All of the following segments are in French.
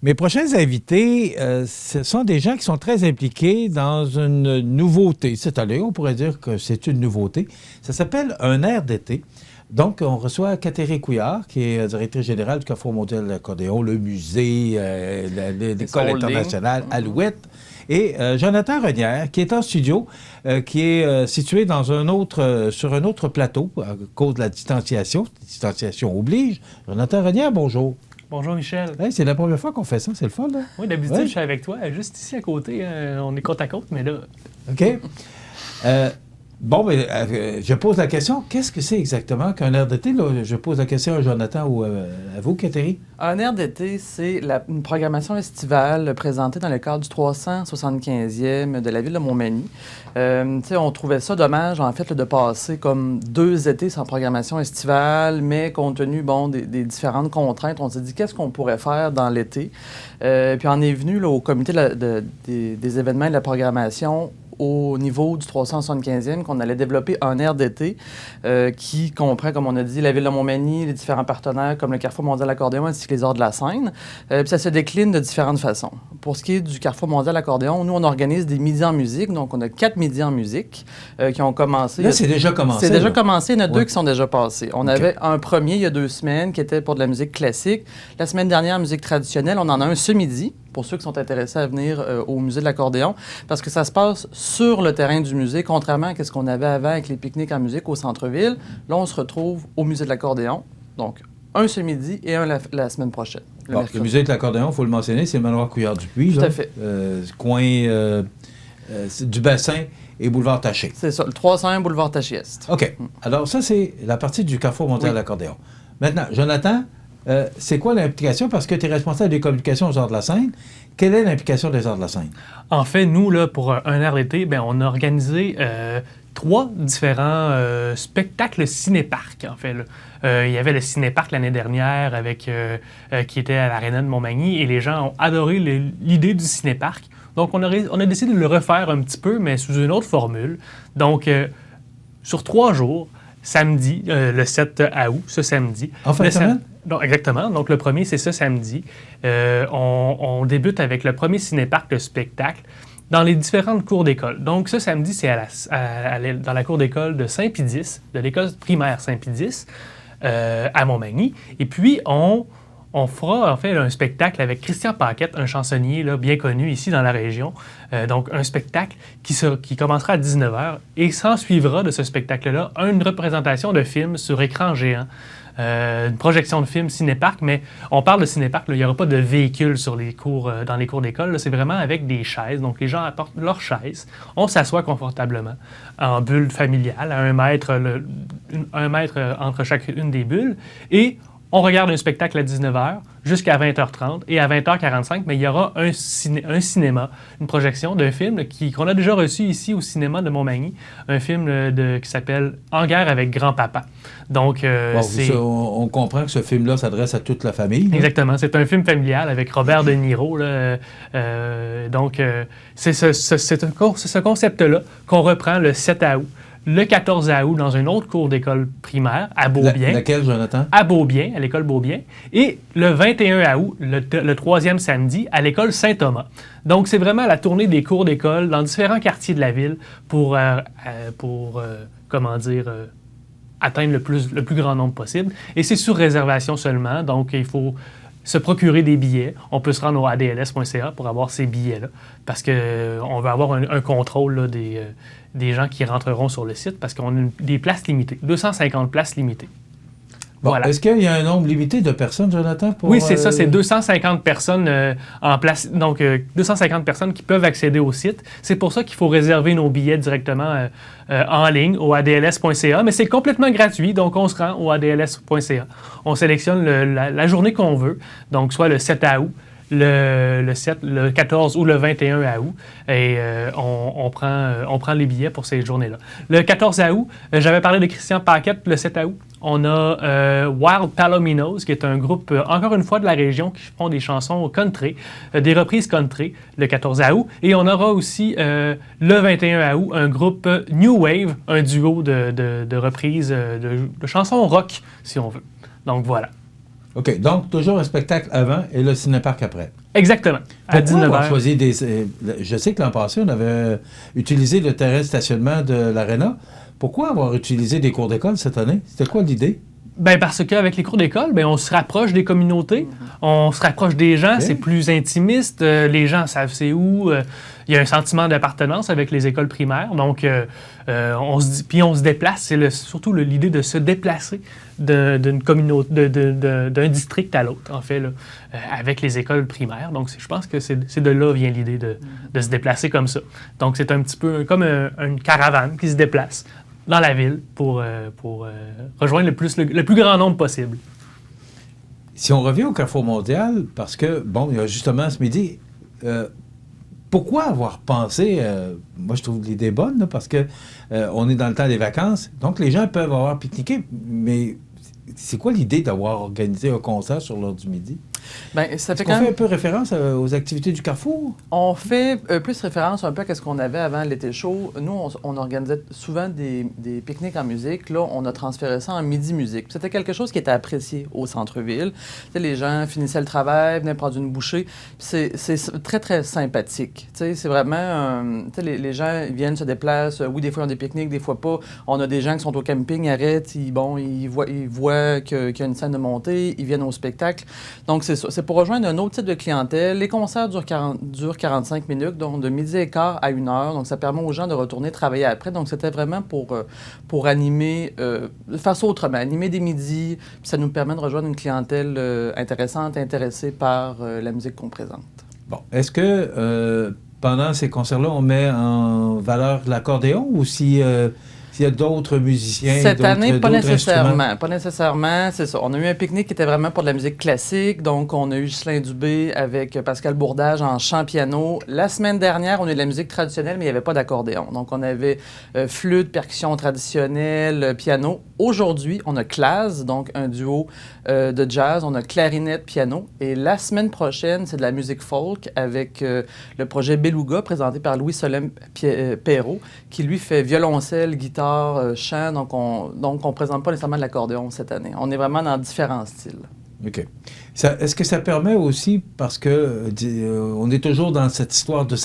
Mes prochains invités, ce sont des gens qui sont très impliqués dans une nouveauté. Cette année, on pourrait dire que c'est une nouveauté. Ça s'appelle un air d'été. Donc, on reçoit Catherine Couillard, qui est directrice générale du Carrefour mondial de l'accordéon, le musée, l'école internationale Alouette, et Jonathan Renière, qui est en studio, qui est situé sur un autre plateau, à cause de la distanciation. Distanciation oblige. Jonathan Renière, bonjour. Bonjour Michel. Hey, c'est la première fois qu'on fait ça, c'est le fun, là? Oui, d'habitude, je suis avec toi, juste ici à côté, on est côte à côte, mais là... OK. Je pose la question, qu'est-ce que c'est exactement qu'un air d'été? Là, je pose la question à Jonathan ou à vous, Catherine. Un air d'été, c'est une programmation estivale présentée dans le cadre du 375e de la ville de Montmagny. On trouvait ça dommage, en fait, de passer comme 2 étés sans programmation estivale, mais compte tenu des différentes contraintes, on s'est dit qu'est-ce qu'on pourrait faire dans l'été. Puis on est venu là, au comité des événements et de la programmation au niveau du 375e, qu'on allait développer un air d'été qui comprend, comme on a dit, la ville de Montmagny, les différents partenaires comme le Carrefour mondial de l'accordéon ainsi que les Arts de la scène. Puis ça se décline de différentes façons. Pour ce qui est du Carrefour mondial de l'accordéon, nous, on organise des midis en musique. Donc, on a 4 midis en musique qui ont commencé. Là, c'est déjà commencé. C'est déjà commencé. Il y en a 2 qui sont déjà passés. On avait un premier il y a 2 semaines qui était pour de la musique classique. La semaine dernière, musique traditionnelle. On en a un ce midi pour ceux qui sont intéressés à venir au musée de l'accordéon, parce que ça se passe sur le terrain du musée, contrairement à ce qu'on avait avant avec les pique-niques en musique au centre-ville. Là, on se retrouve au musée de l'accordéon. Donc, un ce midi et un la semaine prochaine. Le musée de l'accordéon, il faut le mentionner, c'est le manoir Couillard-Dupuis. Tout à fait. Coin du bassin et boulevard Taché. C'est ça, le 301 boulevard Taché-Est. OK. Alors, ça, c'est la partie du Carrefour mondial de l'accordéon. Maintenant, Jonathan, c'est quoi l'implication? Parce que tu es responsable des communications aux Arts de la scène. Quelle est l'implication des Arts de la scène? En fait, nous, là, pour un air d'été, on a organisé 3 différents spectacles ciné-parcs, en fait. Il y avait le ciné-parc l'année dernière qui était à l'Aréna de Montmagny et les gens ont adoré l'idée du ciné-parc. Donc, on a décidé de le refaire un petit peu, mais sous une autre formule. Donc, sur 3 jours, samedi, le 7 août, ce samedi. En fin de semaine? Non, exactement. Donc, le premier, c'est ce samedi. On débute avec le premier ciné-parc, le spectacle, dans les différentes cours d'école. Donc, ce samedi, c'est dans la cour d'école de Saint-Pédis, de l'école primaire Saint-Pédis, à Montmagny. Et puis, on fera en fait un spectacle avec Christian Paquette, un chansonnier là, bien connu ici dans la région. Donc, un spectacle qui commencera à 19h et s'en suivra de ce spectacle-là une représentation de film sur écran géant. Une projection de film cinéparc, mais on parle de cinéparc, il n'y aura pas de véhicules dans les cours d'école. C'est vraiment avec des chaises. Donc, les gens apportent leurs chaises. On s'assoit confortablement en bulle familiale, à 1 mètre, 1 mètre entre chacune des bulles. Et on regarde un spectacle à 19h jusqu'à 20h30 et à 20h45, mais il y aura un cinéma, une projection d'un film qu'on a déjà reçu ici au cinéma de Montmagny, un film qui s'appelle « En guerre avec grand-papa ». Donc, on comprend que ce film-là s'adresse à toute la famille. Exactement. C'est un film familial avec Robert De Niro. C'est ce concept-là qu'on reprend le 7 août. Le 14 août, dans une autre cour d'école primaire, à Beaubien. Laquelle, Jonathan? À Beaubien, à l'école Beaubien. Et le 21 août, le 3e samedi, à l'école Saint-Thomas. Donc, c'est vraiment la tournée des cours d'école dans différents quartiers de la ville pour atteindre le plus grand nombre possible. Et c'est sur réservation seulement, donc il faut se procurer des billets. On peut se rendre au adls.ca pour avoir ces billets-là, parce qu'on veut avoir un contrôle là, des gens qui rentreront sur le site, parce qu'on a des places limitées, 250 places limitées. Bon, voilà. Est-ce qu'il y a un nombre limité de personnes, Jonathan? Oui, c'est ça, c'est 250 personnes en place. Donc, 250 personnes qui peuvent accéder au site. C'est pour ça qu'il faut réserver nos billets directement en ligne au adls.ca, mais c'est complètement gratuit, donc on se rend au adls.ca. On sélectionne la journée qu'on veut, donc soit le 7 août, le 14 ou le 21 août, et on prend les billets pour ces journées-là. Le 14 août, j'avais parlé de Christian Paquette. Le 7 août, on a Wild Palominos, qui est un groupe, encore une fois, de la région, qui font des chansons country, des reprises country, le 14 août. Et on aura aussi, le 21 août, un groupe New Wave, un duo de reprises de chansons rock, si on veut. Donc, voilà. OK. Donc, toujours un spectacle avant et le cinéparc après. Exactement. À Pourquoi 19h. avoir choisi des... Je sais que l'an passé, on avait utilisé le terrain de stationnement de l'Arena. Pourquoi avoir utilisé des cours d'école cette année? C'était quoi l'idée? Ben parce qu'avec les cours d'école, ben on se rapproche des communautés, on se rapproche des gens, Okay. c'est plus intimiste, les gens savent c'est où, il y a un sentiment d'appartenance avec les écoles primaires, donc on se déplace, c'est surtout l'idée de se déplacer d'une communauté, d'un district à l'autre, en fait, là, avec les écoles primaires. Donc je pense que c'est de là vient l'idée de se déplacer comme ça. Donc c'est un petit peu comme une caravane qui se déplace dans la ville pour rejoindre le plus grand nombre possible. Si on revient au Carrefour mondial, parce que, bon, il y a justement ce midi, pourquoi avoir pensé, moi je trouve l'idée bonne, là, parce que on est dans le temps des vacances, donc les gens peuvent avoir pique-niqué, mais c'est quoi l'idée d'avoir organisé un concert sur l'heure du midi? Bien, ça fait Est-ce qu'on fait un peu référence aux activités du Carrefour? On fait plus référence un peu à ce qu'on avait avant l'été chaud. Nous, on organisait souvent des pique-niques en musique. Là, on a transféré ça en midi musique. C'était quelque chose qui était apprécié au centre-ville. Tu sais, les gens finissaient le travail, venaient prendre une bouchée. C'est très, très sympathique. Tu sais, c'est vraiment... tu sais, les gens ils viennent, se déplacent. Oui, des fois, ils ont des pique-niques, des fois pas. On a des gens qui sont au camping, arrêtent, ils voient qu'il y a une scène de montée, ils viennent au spectacle. Donc, c'est pour rejoindre un autre type de clientèle. Les concerts durent 45 minutes, donc de midi et quart à 1 heure. Donc, ça permet aux gens de retourner travailler après. Donc, c'était vraiment pour animer, faire ça autrement, animer des midis. Puis ça nous permet de rejoindre une clientèle intéressante, intéressée par la musique qu'on présente. Bon, est-ce que pendant ces concerts-là, on met en valeur l'accordéon ou s'il y a d'autres musiciens? Cette année, pas d'autres nécessairement. Pas nécessairement, c'est ça. On a eu un pique-nique qui était vraiment pour de la musique classique. Donc, on a eu Ghislain Dubé avec Pascal Bourdage en chant-piano. La semaine dernière, on a eu de la musique traditionnelle, mais il n'y avait pas d'accordéon. Donc, on avait flûte, percussion traditionnelle, piano. Aujourd'hui, on a Claz, donc un duo de jazz. On a clarinette, piano. Et la semaine prochaine, c'est de la musique folk avec le projet Beluga, présenté par Louis-Solem Perrault, qui lui fait violoncelle, guitare, chant, donc on présente pas nécessairement de l'accordéon cette année. On est vraiment dans différents styles. OK. Est-ce que ça permet aussi, parce que on est toujours dans cette histoire de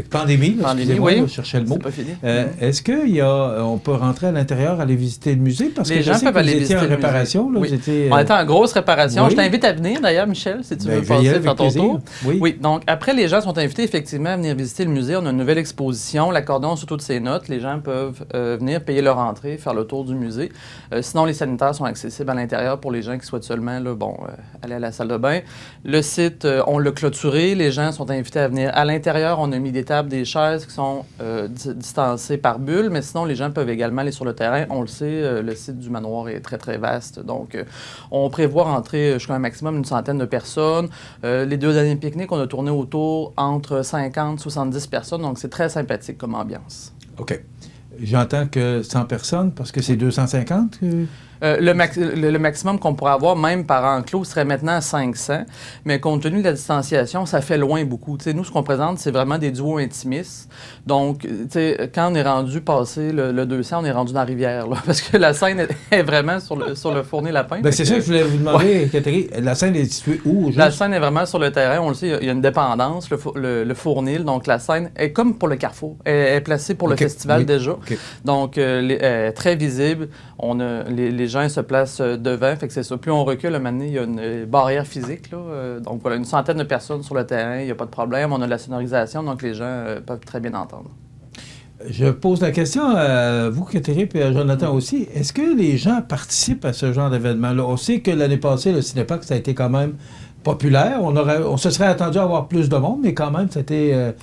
pandémie, oui. Je cherchais le mot. C'est pas fini. Est-ce qu'on peut rentrer à l'intérieur, aller visiter le musée? Parce Les que gens je sais peuvent que vous aller étiez en visiter le réparation. Là, oui. vous étiez, On était en grosse réparation. Oui. Je t'invite à venir, d'ailleurs, Michel, si tu veux je vais y aller passer avec faire ton plaisir. tour. Oui. Oui, donc après, les gens sont invités effectivement à venir visiter le musée. On a une nouvelle exposition, l'accordéon sous toutes ses notes. Les gens peuvent venir payer leur entrée, faire le tour du musée. Sinon, les sanitaires sont accessibles à l'intérieur pour les gens qui souhaitent seulement aller à la salle de bain. Le site, on l'a clôturé. Les gens sont invités à venir à l'intérieur. On a mis des tables, des chaises qui sont distancées par bulles, mais sinon, les gens peuvent également aller sur le terrain. On le sait, le site du manoir est très, très vaste. Donc, on prévoit rentrer jusqu'à un maximum d'une centaine de personnes. Les 2 derniers pique-niques, on a tourné autour entre 50 et 70 personnes. Donc, c'est très sympathique comme ambiance. OK. J'entends que 100 personnes, parce que c'est 250? Le maximum qu'on pourrait avoir, même par enclos, serait maintenant à 500. Mais compte tenu de la distanciation, ça fait loin beaucoup. T'sais, nous, ce qu'on présente, c'est vraiment des duos intimistes. Donc, quand on est rendu passé le 200, on est rendu dans la rivière. Là, parce que la scène est vraiment sur le Fournier-Lapin. Ben, c'est ça que je voulais vous demander, Catherine. La scène est située où? Juste? La scène est vraiment sur le terrain. On le sait, il y a une dépendance, le Fournil. Donc, la scène est comme pour le Carrefour. Elle est placée pour le festival déjà. Okay. Donc, très visible. Les gens se placent devant. Fait que c'est ça. Plus on recule, à un moment donné, il y a une barrière physique. Là. Donc, voilà, une centaine de personnes sur le terrain. Il n'y a pas de problème. On a de la sonorisation. Donc, les gens peuvent très bien entendre. Je pose la question à vous, Catherine, et à Jonathan aussi. Est-ce que les gens participent à ce genre d'événement-là? On sait que l'année passée, le Cinéparc, ça a été quand même populaire. On se serait attendu à avoir plus de monde, mais quand même, c'était,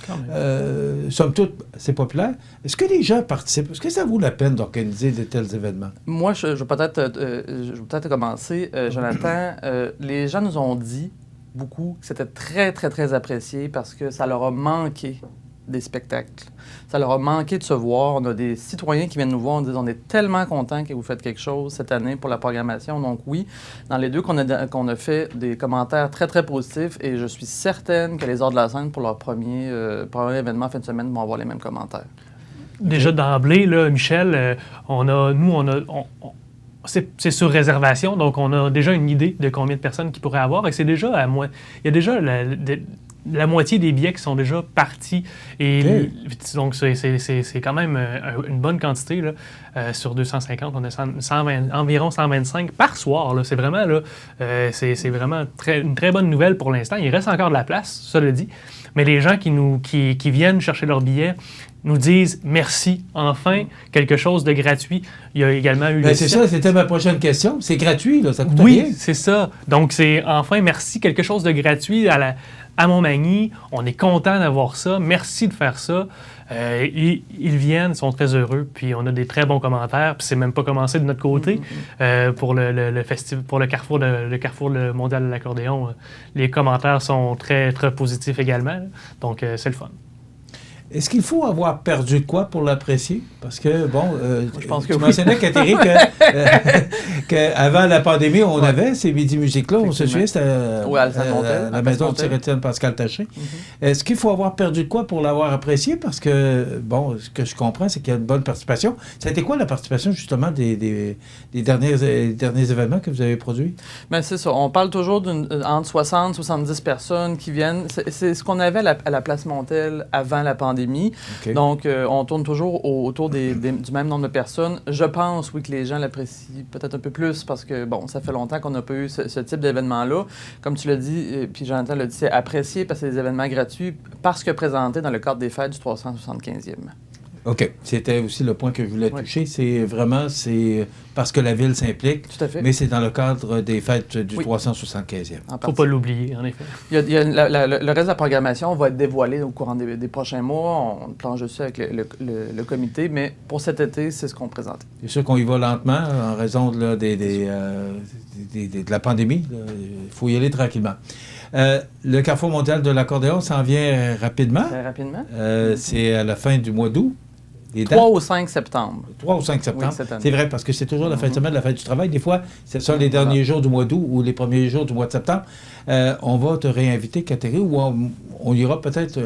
somme toute, c'est populaire. Est-ce que les gens participent? Est-ce que ça vaut la peine d'organiser de tels événements? Moi, je vais peut-être commencer. Jonathan, les gens nous ont dit beaucoup que c'était très, très, très apprécié parce que ça leur a manqué des spectacles. Ça leur a manqué de se voir. On a des citoyens qui viennent nous voir en disant « On est tellement contents que vous faites quelque chose cette année pour la programmation. » Donc oui, dans les deux qu'on a fait des commentaires très, très positifs et je suis certaine que les Arts de la Scène, pour leur premier événement fin de semaine, vont avoir les mêmes commentaires. Déjà d'emblée, là, Michel, c'est sur réservation, donc on a déjà une idée de combien de personnes qui pourraient avoir, et c'est déjà il y a déjà la moitié des billets qui sont déjà partis. Et donc, c'est quand même une bonne quantité. Là. Sur 250, on a environ 125 par soir. Là. C'est vraiment, c'est vraiment une très bonne nouvelle pour l'instant. Il reste encore de la place, cela dit. Mais les gens qui viennent chercher leurs billets nous disent merci, enfin, quelque chose de gratuit. Il y a également eu... c'est ça, c'était ma prochaine question. C'est gratuit, là, ça coûte rien. Oui, c'est ça. Donc, c'est enfin, merci, quelque chose de gratuit à Montmagny. On est content d'avoir ça. Merci de faire ça. Ils viennent, ils sont très heureux, puis on a des très bons commentaires, puis c'est même pas commencé de notre côté. Pour le festival, pour le Carrefour mondial de l'accordéon, les commentaires sont très, très positifs également. Là. Donc, c'est le fun. Est-ce qu'il faut avoir perdu de quoi pour l'apprécier? Parce que, bon, je pense que tu mentionnais, Catherine, qu'avant la pandémie, on avait ces Midi Musique-là. On se souvient, c'était à la maison de Étienne Pascal Taché. Est-ce qu'il faut avoir perdu de quoi pour l'avoir apprécié? Parce que, bon, ce que je comprends, c'est qu'il y a une bonne participation. Ça a été quoi la participation, justement, des derniers événements que vous avez produits? Bien, c'est ça. On parle toujours entre 60 et 70 personnes qui viennent. C'est ce qu'on avait à la Place Montel avant la pandémie. Okay. Donc, on tourne toujours autour du même nombre de personnes. Je pense, oui, que les gens l'apprécient peut-être un peu plus parce que, bon, ça fait longtemps qu'on n'a pas eu ce type d'événement-là. Comme tu l'as dit, puis Jonathan l'a dit, c'est apprécié parce que c'est des événements gratuits parce que présentés dans le cadre des fêtes du 375e. OK. C'était aussi le point que je voulais toucher. C'est vraiment, parce que la ville s'implique. Tout à fait. Mais c'est dans le cadre des fêtes du 375e. Il ne faut pas l'oublier, en effet. Le reste de la programmation va être dévoilé au courant des prochains mois. On planche dessus avec le comité, mais pour cet été, c'est ce qu'on présente. C'est sûr qu'on y va lentement en raison de la pandémie. Il faut y aller tranquillement. Le Carrefour mondial de l'accordéon s'en vient rapidement. Très rapidement. C'est à la fin du mois d'août. 3 au 5 septembre. 3 au 5 septembre. Oui, cette année. C'est vrai, parce que c'est toujours la fin de semaine, la fête du travail. Des fois, ce sont les derniers jours du mois d'août ou les premiers jours du mois de septembre. On va te réinviter, Catherine, ou on ira peut-être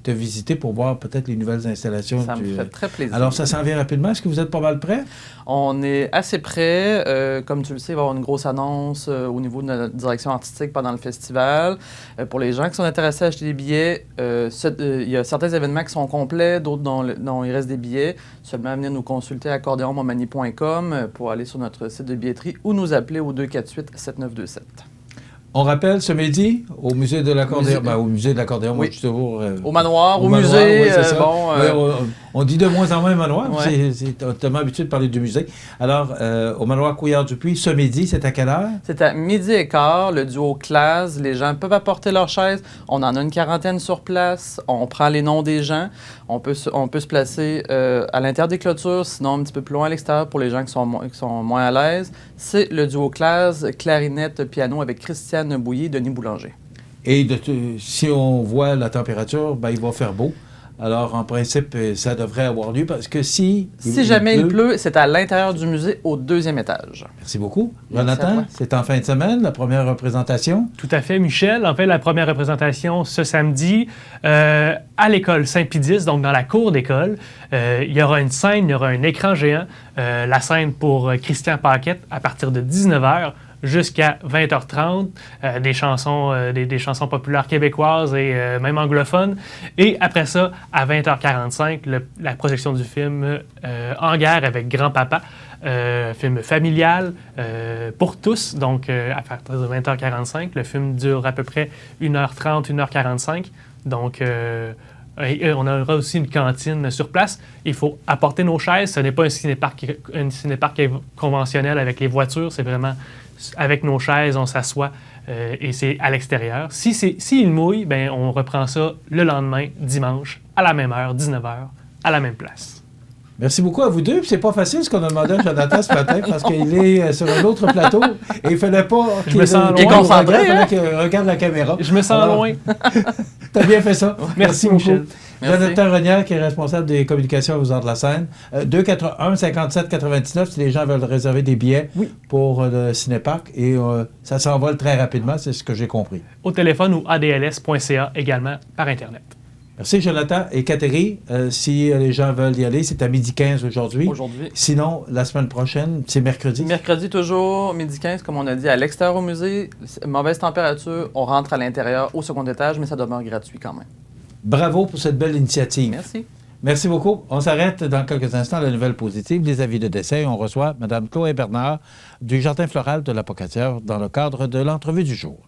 te visiter pour voir peut-être les nouvelles installations. Ça me fait très plaisir. Alors, ça s'en vient rapidement. Est-ce que vous êtes pas mal prêts? On est assez prêts. Comme tu le sais, il va y avoir une grosse annonce au niveau de notre direction artistique pendant le festival. Pour les gens qui sont intéressés à acheter des billets, il y a certains événements qui sont complets, d'autres dont il reste des billets. Seulement venir nous consulter à accordéonmontmagny.com pour aller sur notre site de billetterie ou nous appeler au 248-7927. On rappelle ce midi au musée de l'accordéon. Au musée de l'accordéon, moi, je suis toujours... au manoir, au musée. Oui, on dit de moins en moins manoir. Ouais. C'est tellement habitué de parler du musée. Alors, au manoir Couillard-Dupuis, ce midi, c'est à quelle heure? C'est à 12h15, le duo Classe. Les gens peuvent apporter leurs chaises. On en a une quarantaine sur place. On prend les noms des gens. On peut se placer à l'intérieur des clôtures, sinon un petit peu plus loin à l'extérieur pour les gens qui sont moins à l'aise. C'est le duo Classe, clarinette, piano avec Christiane Bouilly et Denis Boulanger. Et si on voit la température, il va faire beau. Alors, en principe, ça devrait avoir lieu parce que si jamais il pleut, c'est à l'intérieur du musée au 2e étage. Merci beaucoup. Jonathan, c'est en fin de semaine, la première représentation? Tout à fait, Michel. En fait, la première représentation ce samedi à l'école Saint-Pédis, donc dans la cour d'école. Il y aura une scène, il y aura un écran géant. La scène pour Christian Paquette à partir de 19h. Jusqu'à 20h30, des chansons populaires québécoises et même anglophones. Et après ça, à 20h45, la projection du film En guerre avec grand-papa, film familial pour tous. Donc, à partir de 20h45, le film dure à peu près 1h30, 1h45. Donc, on aura aussi une cantine sur place. Il faut apporter nos chaises. Ce n'est pas un cinéparc conventionnel avec les voitures. C'est vraiment avec nos chaises, on s'assoit et c'est à l'extérieur. S'il mouille, on reprend ça le lendemain, dimanche, à la même heure, 19h, à la même place. Merci beaucoup à vous deux. C'est pas facile ce qu'on a demandé à Jonathan ce matin parce qu'il est sur un autre plateau et il ne fallait pas qu'il regarde la caméra. Je me sens loin. Tu as bien fait ça. Merci Michel. Merci. Jonathan Renière, qui est responsable des communications aux Arts de la Scène. 281-57-99 si les gens veulent réserver des billets pour le Cinéparc. Et ça s'envole très rapidement, c'est ce que j'ai compris. Au téléphone ou adls.ca également par Internet. Merci, Jonathan. Et Catherine, si les gens veulent y aller, c'est à 12h15 aujourd'hui. Sinon, la semaine prochaine, c'est mercredi. Mercredi, toujours, 12h15, comme on a dit, à l'extérieur au musée. Mauvaise température, on rentre à l'intérieur au second étage, mais ça demeure gratuit quand même. Bravo pour cette belle initiative. Merci. Merci beaucoup. On s'arrête dans quelques instants à la nouvelle positive, les avis de décès. On reçoit Mme Chloé Bernard du Jardin floral de la Pocatière dans le cadre de l'entrevue du jour.